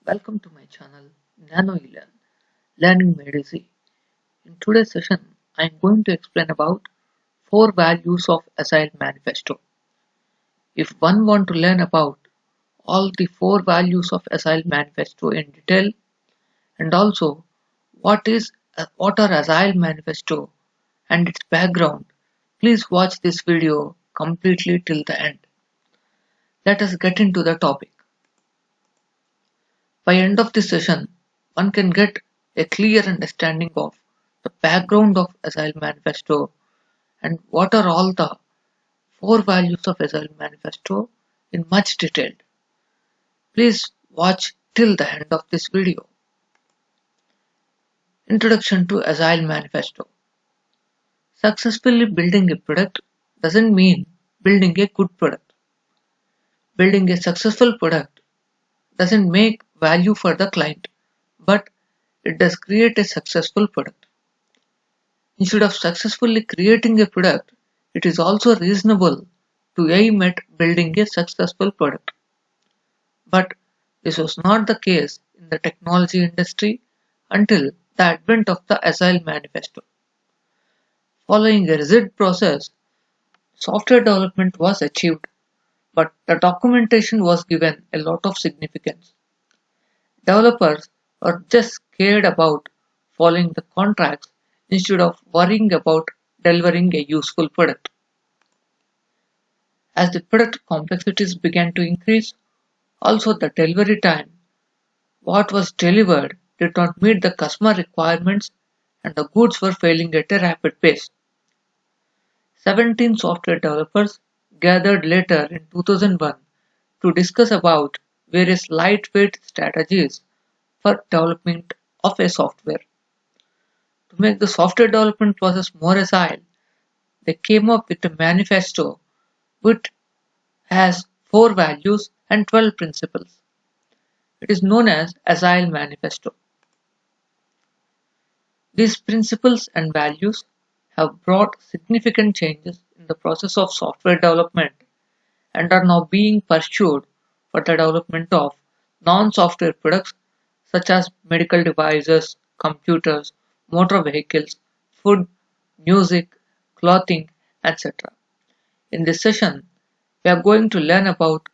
Welcome to my channel NanoElearn Learning Made Easy. In today's session, I am going to explain about 4 values of Agile Manifesto. If one want to learn about all the 4 values of Agile Manifesto in detail and also what are Agile Manifesto and its background, please watch this video completely till the end. Let us get into the topic. By end of this session, one can get a clear understanding of the background of Agile Manifesto and what are all the 4 values of Agile Manifesto in much detail. Please watch till the end of this video. Introduction to Agile Manifesto. Successfully building a product doesn't mean building a good product. Building a successful product doesn't make value for the client, but it does create a successful product. Instead of successfully creating a product, it is also reasonable to aim at building a successful product. But this was not the case in the technology industry until the advent of the Agile Manifesto. Following a rigid process, software development was achieved, but the documentation was given a lot of significance. Developers were just scared about following the contracts instead of worrying about delivering a useful product. As the product complexities began to increase, also the delivery time, what was delivered did not meet the customer requirements and the goods were failing at a rapid pace. 17 software developers gathered later in 2001 to discuss about various lightweight strategies for development of a software. To make the software development process more agile, they came up with a manifesto which has 4 values and 12 principles. It is known as Agile Manifesto. These principles and values have brought significant changes in the process of software development and are now being pursued for the development of non-software products such as medical devices, computers, motor vehicles, food, music, clothing, etc. In this session, we are going to learn about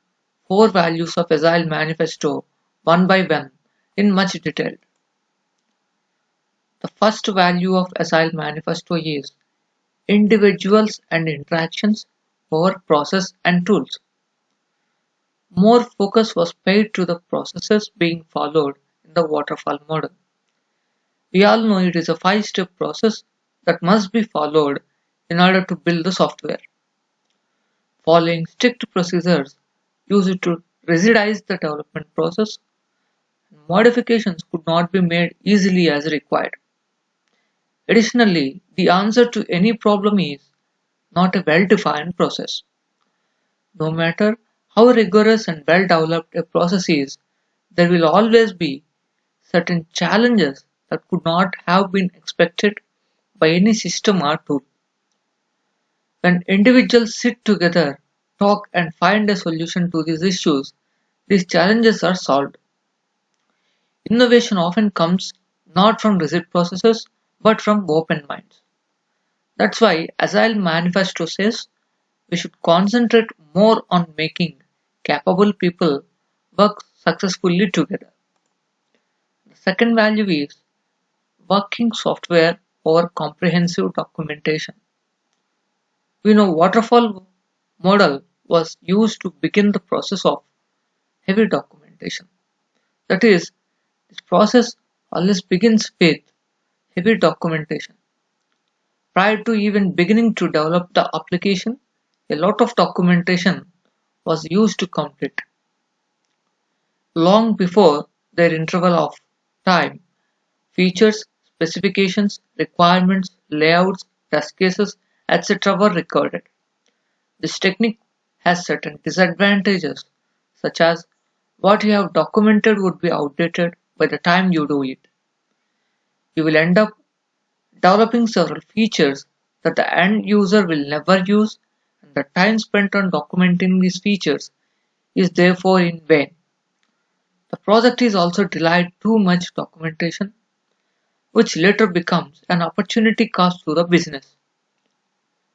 4 values of Agile Manifesto one by one in much detail. The first value of Agile Manifesto is individuals and interactions over process and tools. More focus was paid to the processes being followed in the waterfall model. We all know it is a 5-step process that must be followed in order to build the software. Following strict procedures used to rigidize the development process, modifications could not be made easily as required. Additionally, the answer to any problem is not a well-defined process. No matter how rigorous and well-developed a process is, there will always be certain challenges that could not have been expected by any system or tool. When individuals sit together, talk and find a solution to these issues, these challenges are solved. Innovation often comes not from rigid processes but from open minds. That's why Agile Manifesto says we should concentrate more on making capable people work successfully together. The second value is working software over comprehensive documentation. We know waterfall model was used to begin the process of heavy documentation. That is, this process always begins with heavy documentation. Prior to even beginning to develop the application, a lot of documentation was used to complete. Long before their interval of time, features, specifications, requirements, layouts, test cases, etc. were recorded. This technique has certain disadvantages, such as what you have documented would be outdated by the time you do it. You will end up developing several features that the end user will never use, and the time spent on documenting these features is therefore in vain. The project is also delayed too much documentation, which later becomes an opportunity cost to the business.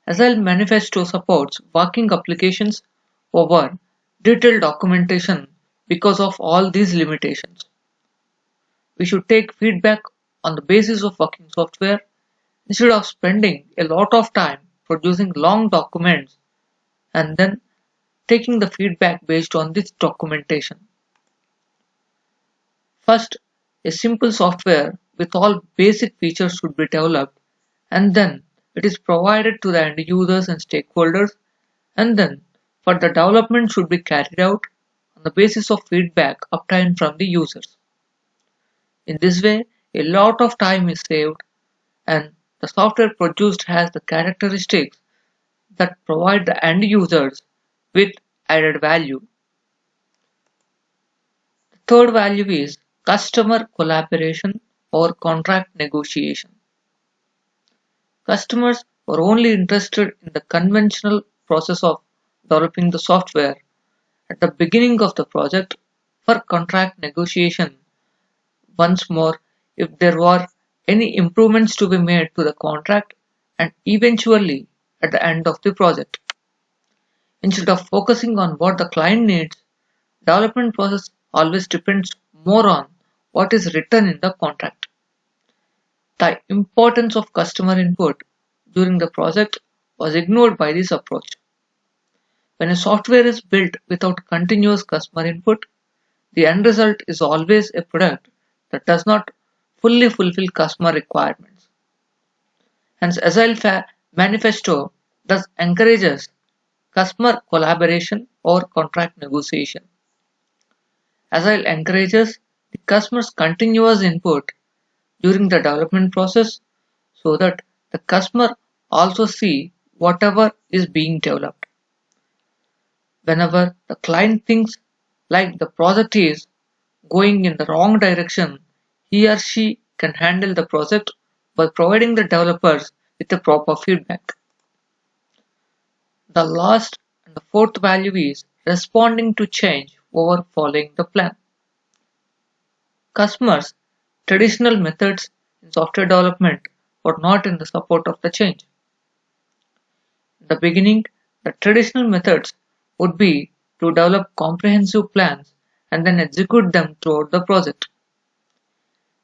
Agile Manifesto supports working applications over detailed documentation because of all these limitations. We should take feedback on the basis of working software instead of spending a lot of time producing long documents and then taking the feedback based on this documentation. First, a simple software with all basic features should be developed, and then it is provided to the end users and stakeholders, and then further development should be carried out on the basis of feedback obtained from the users. In this way, a lot of time is saved and the software produced has the characteristics that provide the end users with added value. The third value is customer collaboration or contract negotiation. Customers were only interested in the conventional process of developing the software at the beginning of the project for contract negotiation. Once more, if there were any improvements to be made to the contract and eventually at the end of the project. Instead of focusing on what the client needs, development process always depends more on what is written in the contract. The importance of customer input during the project was ignored by this approach. When a software is built without continuous customer input, the end result is always a product that does not fully fulfill customer requirements. Hence, Agile Manifesto thus encourages customer collaboration or contract negotiation. Agile encourages the customer's continuous input during the development process so that the customer also see whatever is being developed. Whenever the client thinks like the project is going in the wrong direction, he or she can handle the project by providing the developers with the proper feedback. The last and the fourth value is responding to change over following the plan. Customers' traditional methods in software development were not in the support of the change. In the beginning, the traditional methods would be to develop comprehensive plans and then execute them throughout the project.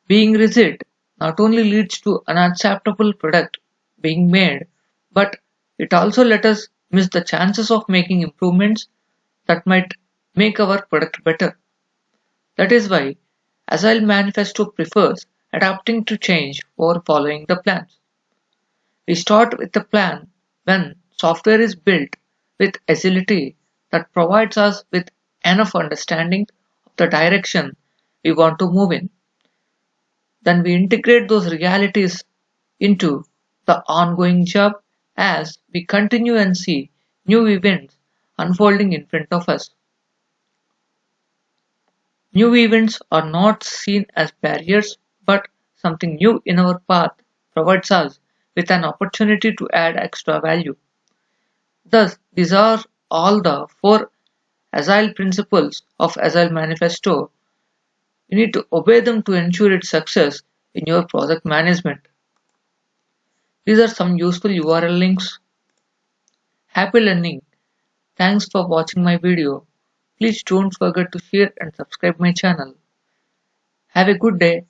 Being rigid not only leads to an unacceptable product being made, but it also let us miss the chances of making improvements that might make our product better. That is why Agile Manifesto prefers adapting to change over following the plans. We start with the plan when software is built with agility that provides us with enough understanding of the direction we want to move in. Then we integrate those realities into the ongoing job as we continue and see new events unfolding in front of us. New events are not seen as barriers, but something new in our path provides us with an opportunity to add extra value. Thus, these are all the four Agile principles of Agile Manifesto. You need to obey them to ensure its success in your project management. These are some useful URL links. Happy learning! Thanks for watching my video. Please don't forget to share and subscribe my channel. Have a good day.